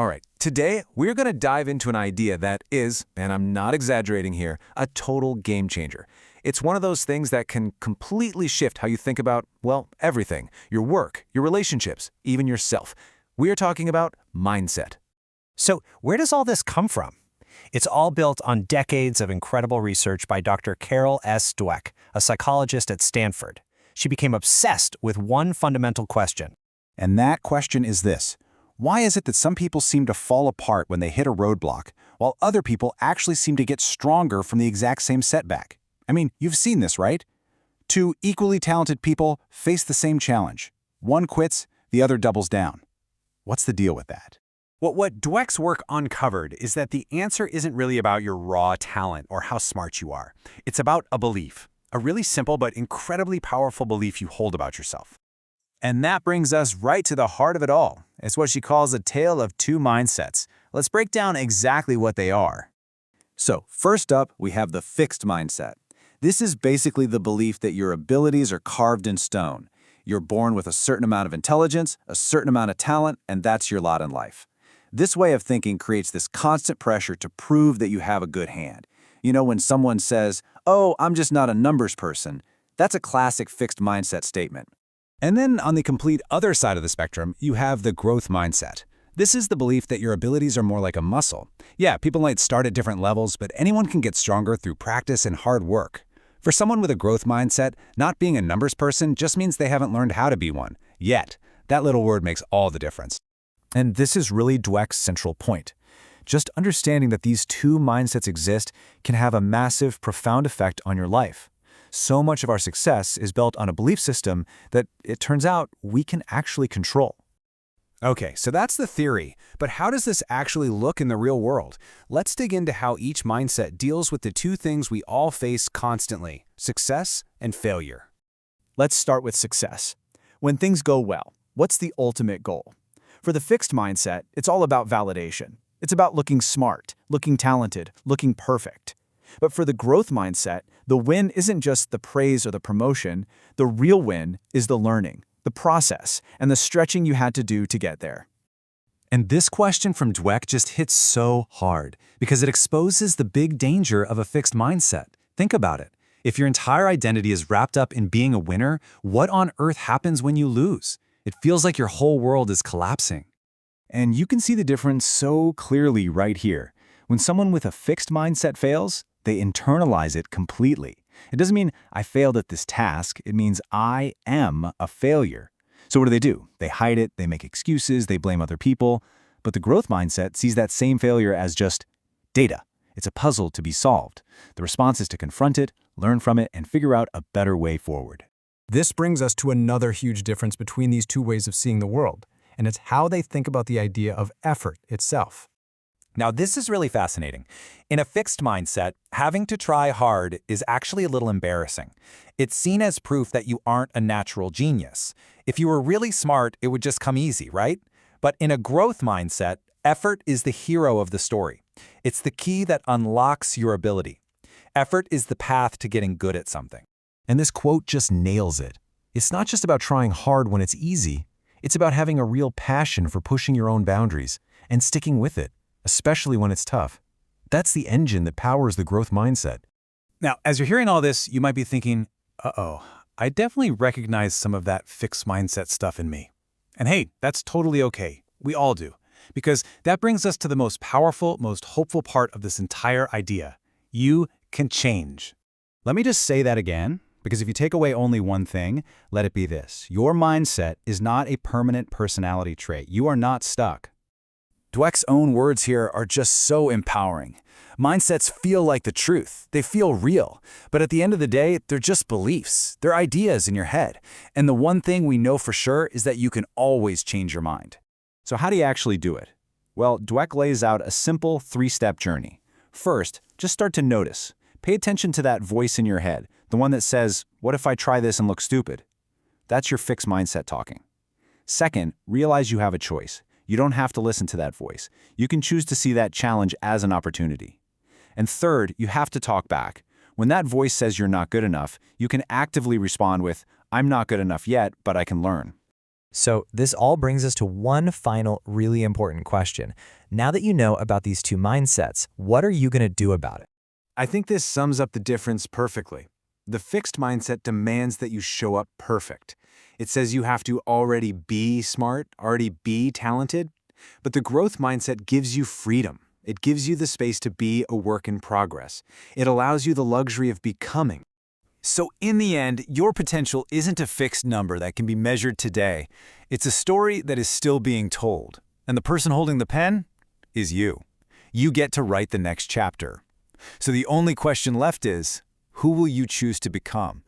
All right, today we're going to dive into an idea that is, and I'm not exaggerating here, a total game changer. It's one of those things that can completely shift how you think about, well, everything, your work, your relationships, even yourself. We are talking about mindset. So, where does all this come from? It's all built on decades of incredible research by Dr. Carol S. Dweck, a psychologist at Stanford. She became obsessed with one fundamental question. And that question is this: why is it that some people seem to fall apart when they hit a roadblock, while other people actually seem to get stronger from the exact same setback? I mean, you've seen this, right? Two equally talented people face the same challenge. One quits, the other doubles down. What's the deal with that? What Dweck's work uncovered is that the answer isn't really about your raw talent or how smart you are. It's about a belief, a really simple but incredibly powerful belief you hold about yourself. And that brings us right to the heart of it all. It's what she calls a tale of two mindsets. Let's break down exactly what they are. So, first up, we have the fixed mindset. This is basically the belief that your abilities are carved in stone. You're born with a certain amount of intelligence, a certain amount of talent, and that's your lot in life. This way of thinking creates this constant pressure to prove that you have a good hand. You know, when someone says, "Oh, I'm just not a numbers person," that's a classic fixed mindset statement. And then on the complete other side of the spectrum, you have the growth mindset. This is the belief that your abilities are more like a muscle. Yeah, people might start at different levels, but anyone can get stronger through practice and hard work. For someone with a growth mindset, not being a numbers person just means they haven't learned how to be one yet. That little word makes all the difference. And this is really Dweck's central point. Just understanding that these two mindsets exist can have a massive, profound effect on your life. So much of our success is built on a belief system that, it turns out, we can actually control. Okay, so that's the theory, but how does this actually look in the real world? Let's dig into how each mindset deals with the two things we all face constantly: success and failure. Let's start with success. When things go well, what's the ultimate goal? For the fixed mindset, it's all about validation. It's about looking smart, looking talented, looking perfect. But for the growth mindset, the win isn't just the praise or the promotion. The real win is the learning, the process, and the stretching you had to do to get there. And this question from Dweck just hits so hard because it exposes the big danger of a fixed mindset. Think about it. If your entire identity is wrapped up in being a winner, what on earth happens when you lose? It feels like your whole world is collapsing. And you can see the difference so clearly right here. When someone with a fixed mindset fails, they internalize it completely. It doesn't mean I failed at this task. It means I am a failure. So what do? They hide it, they make excuses, they blame other people. But the growth mindset sees that same failure as just data. It's a puzzle to be solved. The response is to confront it, learn from it, and figure out a better way forward. This brings us to another huge difference between these two ways of seeing the world, and it's how they think about the idea of effort itself. Now, this is really fascinating. In a fixed mindset, having to try hard is actually a little embarrassing. It's seen as proof that you aren't a natural genius. If you were really smart, it would just come easy, right? But in a growth mindset, effort is the hero of the story. It's the key that unlocks your ability. Effort is the path to getting good at something. And this quote just nails it. It's not just about trying hard when it's easy. It's about having a real passion for pushing your own boundaries and sticking with it, especially when it's tough. That's the engine that powers the growth mindset. Now, as you're hearing all this, you might be thinking, uh-oh, I definitely recognize some of that fixed mindset stuff in me. And hey, that's totally okay. We all do. Because that brings us to the most powerful, most hopeful part of this entire idea. You can change. Let me just say that again, because if you take away only one thing, let it be this: your mindset is not a permanent personality trait. You are not stuck. Dweck's own words here are just so empowering. Mindsets feel like the truth. They feel real. But at the end of the day, they're just beliefs. They're ideas in your head. And the one thing we know for sure is that you can always change your mind. So how do you actually do it? Well, Dweck lays out a simple three-step journey. First, just start to notice. Pay attention to that voice in your head, the one that says, "What if I try this and look stupid?" That's your fixed mindset talking. Second, realize you have a choice. You don't have to listen to that voice. You can choose to see that challenge as an opportunity. And third, you have to talk back. When that voice says you're not good enough, you can actively respond with, "I'm not good enough yet, but I can learn." So this all brings us to one final really important question. Now that you know about these two mindsets, what are you going to do about it? I think this sums up the difference perfectly. The fixed mindset demands that you show up perfect. It says you have to already be smart, already be talented. But the growth mindset gives you freedom. It gives you the space to be a work in progress. It allows you the luxury of becoming. So in the end, your potential isn't a fixed number that can be measured today. It's a story that is still being told. And the person holding the pen is you. You get to write the next chapter. So the only question left is, who will you choose to become?